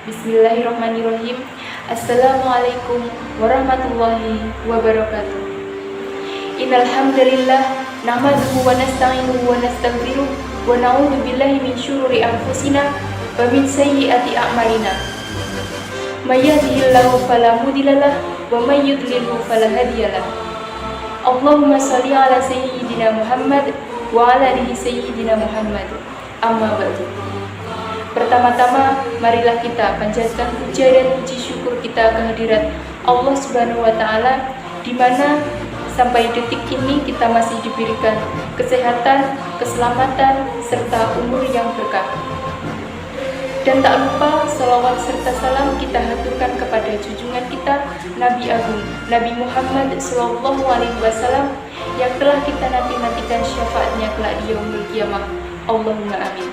Bismillahirrahmanirrahim. Assalamualaikum warahmatullahi wabarakatuh. Innal hamdalillah nahmaduhu wa nasta'inuhu wa nastaghfiruh wa na'udzu billahi min syururi anfusina wa min sayyiati a'malina. May yahdihillahu fala mudhillalah wa may yudlilhu fala hadiyalah. Allahumma shalli ala sayyidina Muhammad wa ala alihi sayyidina Muhammad. Amma ba'du. Pertama-tama, marilah kita panjatkan puja dan puji syukur kita kehadirat Allah Subhanahu wa Ta'ala, di mana sampai detik ini kita masih diberikan kesehatan, keselamatan, serta umur yang berkah. Dan tak lupa salawat serta salam kita haturkan kepada junjungan kita Nabi Agung Nabi Muhammad SAW yang telah kita nanti-nantikan syafaatnya kelak di yaumul qiyamah. Allahumma amin.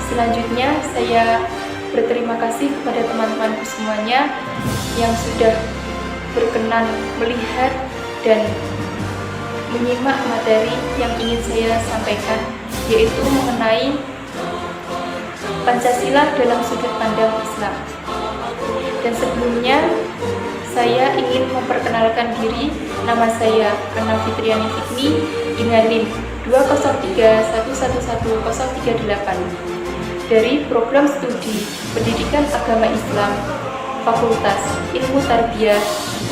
Selanjutnya saya berterima kasih kepada teman-temanku semuanya yang sudah berkenan melihat dan menyimak materi yang ingin saya sampaikan, yaitu mengenai Pancasila dalam sudut pandang Islam. Dan sebelumnya saya ingin memperkenalkan diri. Nama saya Ana Fitriani Fikni dengan NIM 203111038 dari Program Studi Pendidikan Agama Islam Fakultas Ilmu Tarbiyah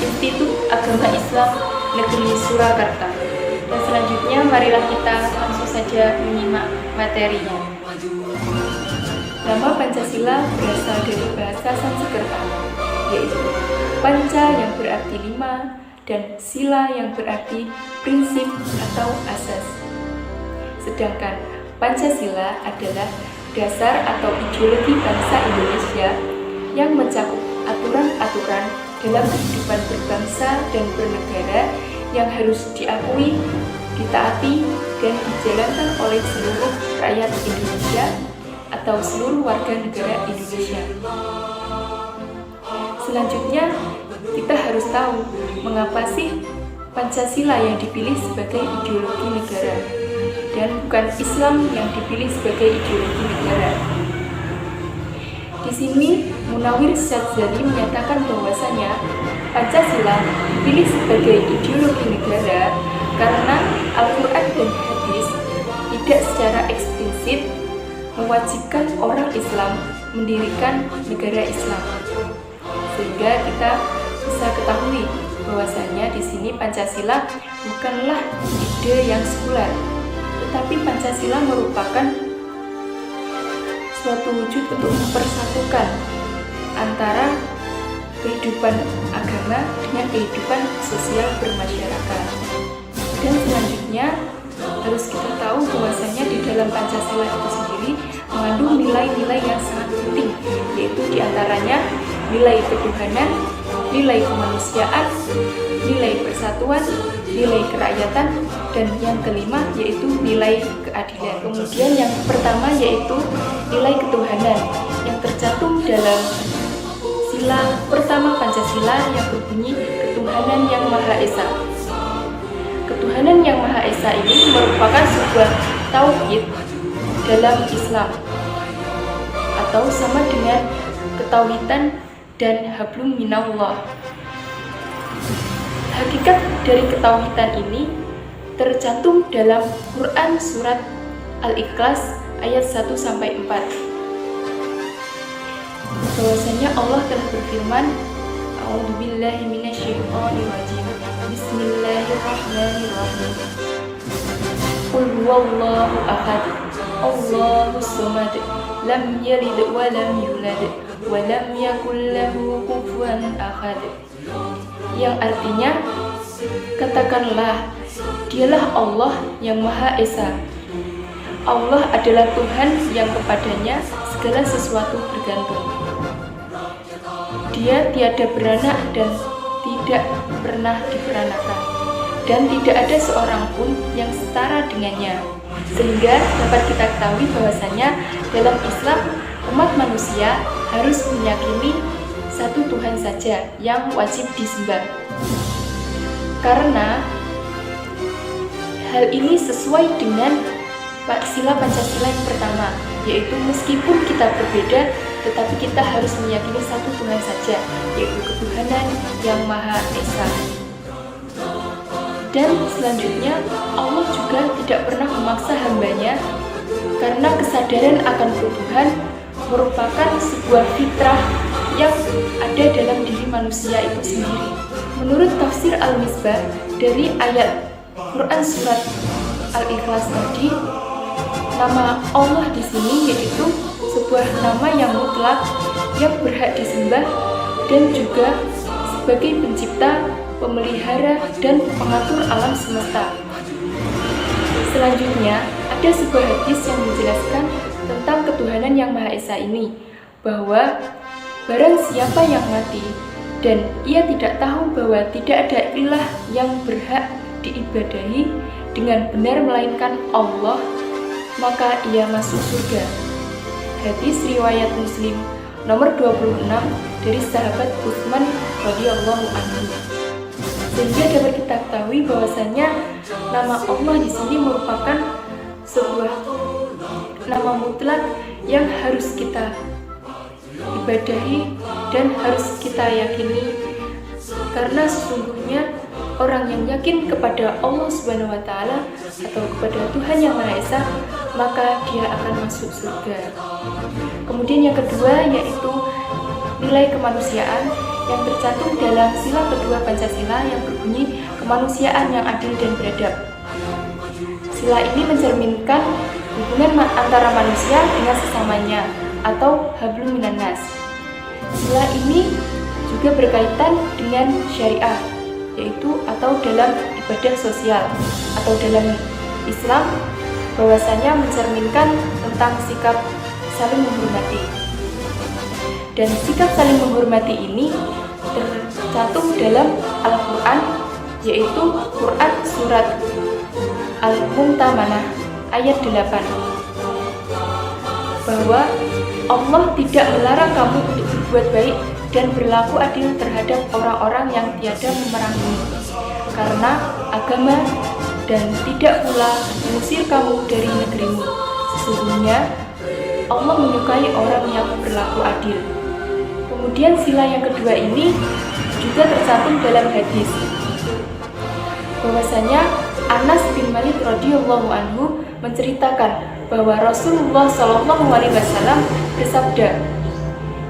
Institut Agama Islam Negeri Surakarta. Dan selanjutnya marilah kita langsung saja menyimak materinya. Nama Pancasila berasal dari bahasa Sanskerta, yaitu Panca yang berarti 5 dan Sila yang berarti prinsip atau asas. Sedangkan Pancasila adalah dasar atau ideologi bangsa Indonesia yang mencakup aturan-aturan dalam kehidupan berbangsa dan bernegara yang harus diakui, ditaati, dan dijalankan oleh seluruh rakyat Indonesia atau seluruh warga negara Indonesia. Selanjutnya, kita harus tahu mengapa sih Pancasila yang dipilih sebagai ideologi negara dan bukan Islam yang dipilih sebagai ideologi negara. Di sini Munawir Syadzali menyatakan bahwasanya Pancasila dipilih sebagai ideologi negara karena Al-Quran dan Hadis tidak secara eksplisit mewajibkan orang Islam mendirikan negara Islam. Sehingga kita bisa ketahui bahwasanya di sini Pancasila bukanlah ide yang sekuler, tetapi Pancasila merupakan suatu wujud untuk mempersatukan antara kehidupan agama dengan kehidupan sosial bermasyarakat. Dan selanjutnya harus kita tahu bahwasanya di dalam Pancasila itu sendiri mengandung nilai-nilai yang sangat penting, yaitu diantaranya nilai ketuhanan, nilai kemanusiaan, nilai persatuan, nilai kerakyatan, dan yang kelima yaitu nilai keadilan. Kemudian yang pertama yaitu nilai ketuhanan yang tercantum dalam sila pertama Pancasila yang berbunyi ketuhanan yang Maha Esa. Ketuhanan yang Maha Esa ini merupakan sebuah tauhid dalam Islam atau sama dengan ketauhidan dan hablum minallah. Hakikat dari ketauhidan ini tercantum dalam Quran surat Al-Ikhlas ayat 1-4. Bahwasanya Allah telah berfirman, A'udzubillahi minasyaitonirrajim. Bismillahirrahmanirrahim. Qul huwallahu ahad, Allahus samad, lam yalid wa lam yulad wa lam yakul lahu kufuwan ahad. Yang artinya, katakanlah, dialah Allah yang Maha Esa. Allah adalah Tuhan yang kepadanya segala sesuatu bergantung. Dia tiada beranak dan tidak pernah diperanakan, dan tidak ada seorang pun yang setara dengannya. Sehingga dapat kita ketahui bahwasanya dalam Islam umat manusia harus meyakini satu Tuhan saja yang wajib disembah. Karena hal ini sesuai dengan sila Pancasila yang pertama, yaitu meskipun kita berbeda, tetapi kita harus meyakini satu Tuhan saja, yaitu ketuhanan yang Maha Esa. Dan selanjutnya, Allah juga tidak pernah memaksa hambanya, karena kesadaran akan ketuhanan merupakan sebuah fitrah yang ada dalam diri manusia itu sendiri. Menurut tafsir Al-Misbah dari ayat Quran surat Al-Ikhlas tadi, nama Allah di sini yaitu sebuah nama yang mutlak yang berhak disembah dan juga sebagai pencipta, pemelihara, dan pengatur alam semesta. Selanjutnya, ada sebuah hadis yang menjelaskan tentang ketuhanan yang Maha Esa ini, bahwa barang siapa yang mati dan ia tidak tahu bahwa tidak ada ilah yang berhak diibadahi dengan benar melainkan Allah, maka ia masuk surga. Hadis riwayat Muslim nomor 26 dari sahabat Utsman radhiyallahu anhu. Sehingga dapat kita ketahui bahwasanya nama Allah di sini merupakan sebuah nama mutlak yang harus kita ibadahi dan harus kita yakini, karena sesungguhnya orang yang yakin kepada Allah Subhanahu wa Ta'ala atau kepada Tuhan yang Maha Esa, maka dia akan masuk surga. Kemudian yang kedua yaitu nilai kemanusiaan yang tercantum dalam sila kedua Pancasila yang berbunyi kemanusiaan yang adil dan beradab. Sila ini mencerminkan hubungan antara manusia dengan sesamanya atau hablum minan nas. Sila ini juga berkaitan dengan syariah, yaitu atau dalam ibadah sosial atau dalam Islam, bahwasanya mencerminkan tentang sikap saling menghormati. Dan sikap saling menghormati ini tercantum dalam Al-Quran, yaitu Quran surat Al-Mumtahanah ayat 8, bahwa Allah tidak melarang kamu untuk berbuat baik dan berlaku adil terhadap orang-orang yang tiada memerangi karena agama, dan tidak pula mengusir kamu dari negerimu. Sesungguhnya Allah menyukai orang yang berlaku adil. Kemudian sila yang kedua ini juga tercantum dalam hadis, bahwasanya Anas bin Malik radhiyallahu anhu menceritakan bahwa Rasulullah SAW bersabda,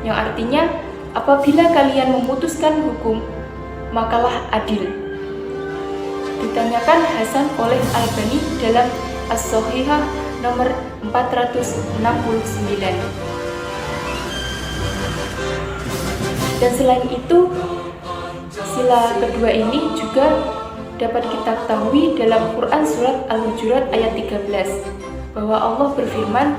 yang artinya, apabila kalian memutuskan hukum, makalah adil. Ditanyakan Hasan oleh Albani dalam As-Sahihah nomor 469. Dan selain itu, sila kedua ini juga dapat kita ketahui dalam Quran surat Al-Hujurat ayat 13, bahwa Allah berfirman,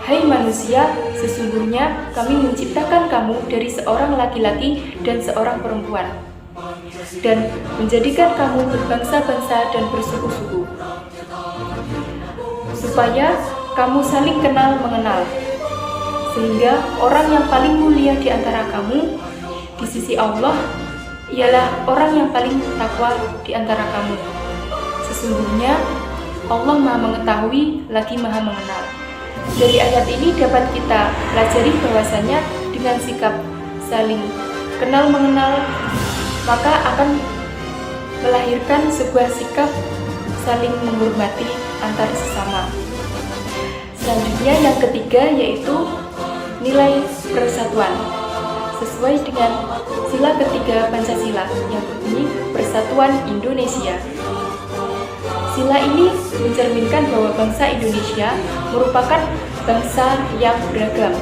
"Hai manusia, sesungguhnya kami menciptakan kamu dari seorang laki-laki dan seorang perempuan, dan menjadikan kamu berbangsa-bangsa dan bersuku-suku, supaya kamu saling kenal mengenal, sehingga orang yang paling mulia di antara kamu di sisi Allah ialah orang yang paling takwa di antara kamu. Sesungguhnya Allah Maha Mengetahui lagi Maha Mengenal." Dari ayat ini dapat kita pelajari bahwasanya dengan sikap saling kenal mengenal, maka akan melahirkan sebuah sikap saling menghormati antar sesama. Selanjutnya yang ketiga yaitu nilai persatuan, sesuai dengan sila ketiga Pancasila yang berbunyi Persatuan Indonesia. Sila ini mencerminkan bahwa bangsa Indonesia merupakan bangsa yang beragam,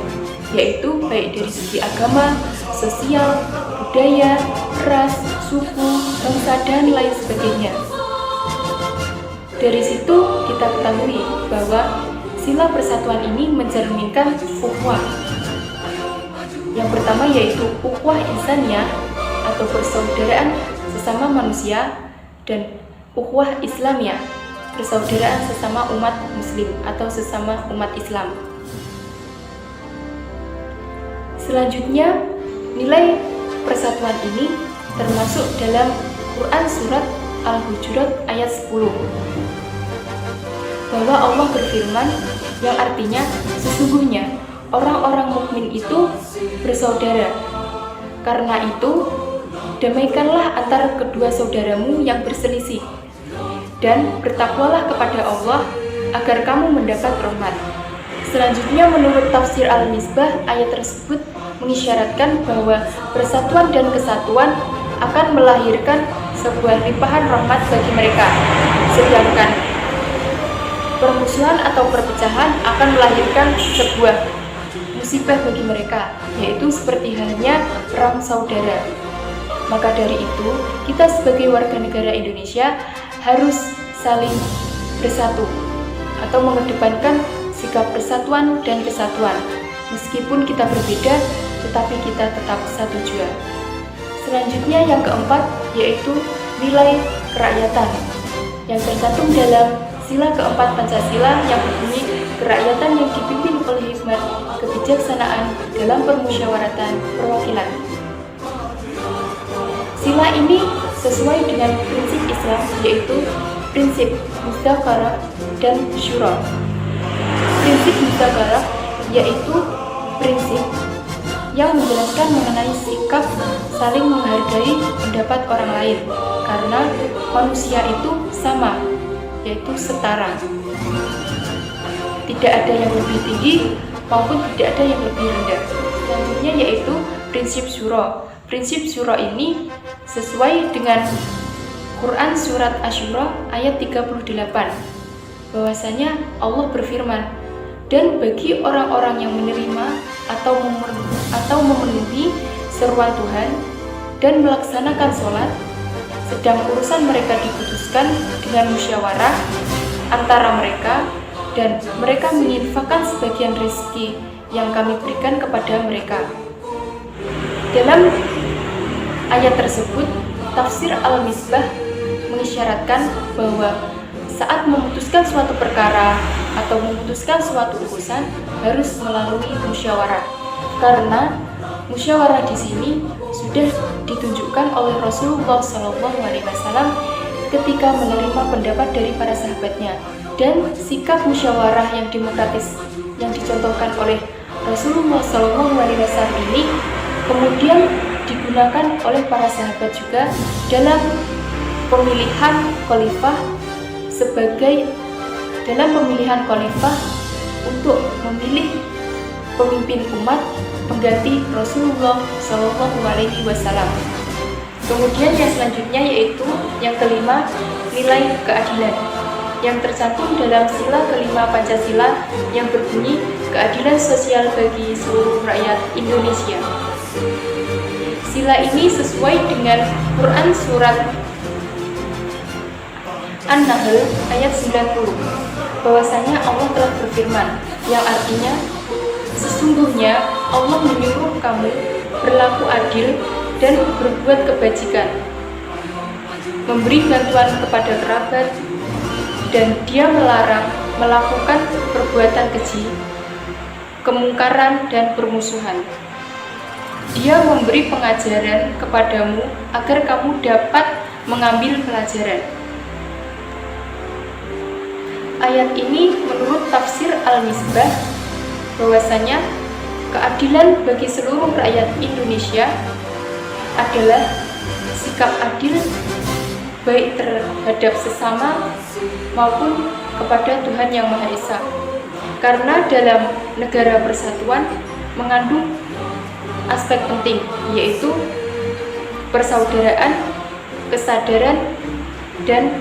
yaitu baik dari segi agama, sosial, budaya, ras, suku, bangsa, dan lain sebagainya. Dari situ kita ketahui bahwa sila persatuan ini mencerminkan ukhuwah. Yang pertama yaitu ukhuwah insaniyah atau persaudaraan sesama manusia, dan ukhuwah Islamiyah, persaudaraan sesama umat muslim atau sesama umat Islam. Selanjutnya, nilai persatuan ini termasuk dalam Quran surat Al-Hujurat ayat 10, bahwa Allah berfirman yang artinya sesungguhnya orang-orang mukmin itu bersaudara. Karena itu, damaikanlah antara kedua saudaramu yang berselisih, dan bertakwalah kepada Allah agar kamu mendapat rahmat. Selanjutnya, menurut tafsir Al-Misbah, ayat tersebut mengisyaratkan bahwa persatuan dan kesatuan akan melahirkan sebuah limpahan rahmat bagi mereka, sedangkan permusuhan atau perpecahan akan melahirkan sebuah musibah bagi mereka, yaitu seperti halnya perang saudara. Maka dari itu, kita sebagai warga negara Indonesia harus saling bersatu atau mengedepankan sikap persatuan dan kesatuan. Meskipun kita berbeda, tetapi kita tetap satu jua. Selanjutnya yang keempat, yaitu nilai kerakyatan yang tercantum dalam sila keempat Pancasila yang berbunyi kerakyatan yang dipimpin oleh hikmat kebijaksanaan dalam permusyawaratan perwakilan. Sila ini sesuai dengan prinsip Islam, yaitu prinsip musyawarah dan syura. Prinsip musyawarah yaitu prinsip yang menjelaskan mengenai sikap saling menghargai pendapat orang lain, karena manusia itu sama, yaitu setara. Tidak ada yang lebih tinggi maupun tidak ada yang lebih rendah. Selanjutnya yaitu prinsip syura. Prinsip syura ini sesuai dengan Quran Surat Asy-Syura ayat 38, bahwasanya Allah berfirman, dan bagi orang-orang yang menerima atau memenuhi seruan Tuhan dan melaksanakan sholat, sedang urusan mereka diputuskan dengan musyawarah antara mereka, dan mereka menginfakkan sebagian rezeki yang kami berikan kepada mereka. Dalam ayat tersebut, tafsir Al-Misbah mengisyaratkan bahwa saat memutuskan suatu perkara atau memutuskan suatu urusan harus melalui musyawarah, karena musyawarah di sini sudah ditunjukkan oleh Rasulullah SAW ketika menerima pendapat dari para sahabatnya, dan sikap musyawarah yang demokratis yang dicontohkan oleh Rasulullah SAW ini kemudian digunakan oleh para sahabat juga dalam pemilihan khalifah untuk memilih pemimpin umat pengganti Rasulullah SAW. Kemudian yang selanjutnya yaitu yang kelima, nilai keadilan yang tercantum dalam sila kelima Pancasila yang berbunyi keadilan sosial bagi seluruh rakyat Indonesia. Sila ini sesuai dengan Quran Surat An-Nahl ayat 90, bahwasanya Allah telah berfirman yang artinya sesungguhnya Allah menyuruh kamu berlaku adil dan berbuat kebajikan, memberi bantuan kepada kerabat, dan Dia melarang melakukan perbuatan keji, kemungkaran, dan permusuhan. Dia memberi pengajaran kepadamu agar kamu dapat mengambil pelajaran. Ayat ini menurut tafsir Al-Misbah bahwasanya keadilan bagi seluruh rakyat Indonesia adalah sikap adil baik terhadap sesama maupun kepada Tuhan Yang Maha Esa. Karena dalam negara persatuan mengandung aspek penting, yaitu persaudaraan, kesadaran, dan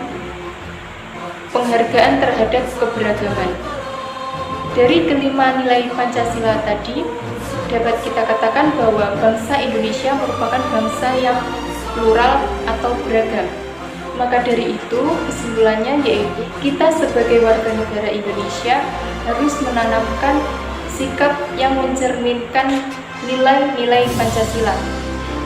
penghargaan terhadap keberagaman. Dari kelima nilai Pancasila tadi, dapat kita katakan bahwa bangsa Indonesia merupakan bangsa yang plural atau beragam. Maka dari itu, kesimpulannya yaitu kita sebagai warga negara Indonesia harus menanamkan sikap yang mencerminkan nilai-nilai Pancasila,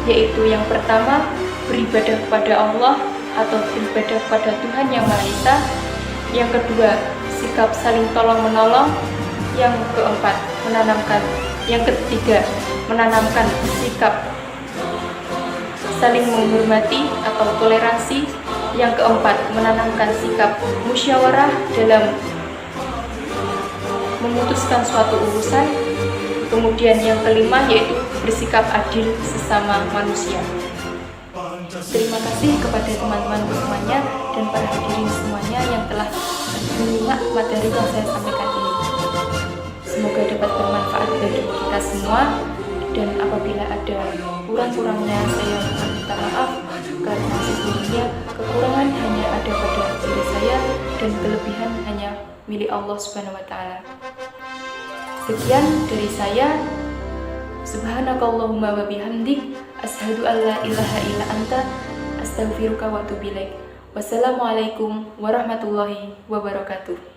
yaitu yang pertama, beribadah kepada Allah atau beribadah kepada Tuhan Yang Maha Esa. Yang kedua, sikap saling tolong-menolong. Yang keempat, yang ketiga, menanamkan sikap saling menghormati atau toleransi. Yang keempat, menanamkan sikap musyawarah dalam memutuskan suatu urusan. Kemudian yang kelima yaitu bersikap adil sesama manusia. Terima kasih kepada teman-teman semuanya dan para hadirin semuanya yang telah menyimak materi yang saya sampaikan ini. Semoga dapat bermanfaat bagi kita semua, dan apabila ada kurang-kurangnya saya minta maaf, karena sesungguhnya kekurangan hanya ada pada diri saya dan kelebihan hanya milik Allah Subhanahu wa Ta'ala. Sekian dari saya. Subhanakallahumma wa bihamdik, asyhadu an la ilaha illa anta, astaghfiruka wa atubu ilaik. Wassalamualaikum warahmatullahi wabarakatuh.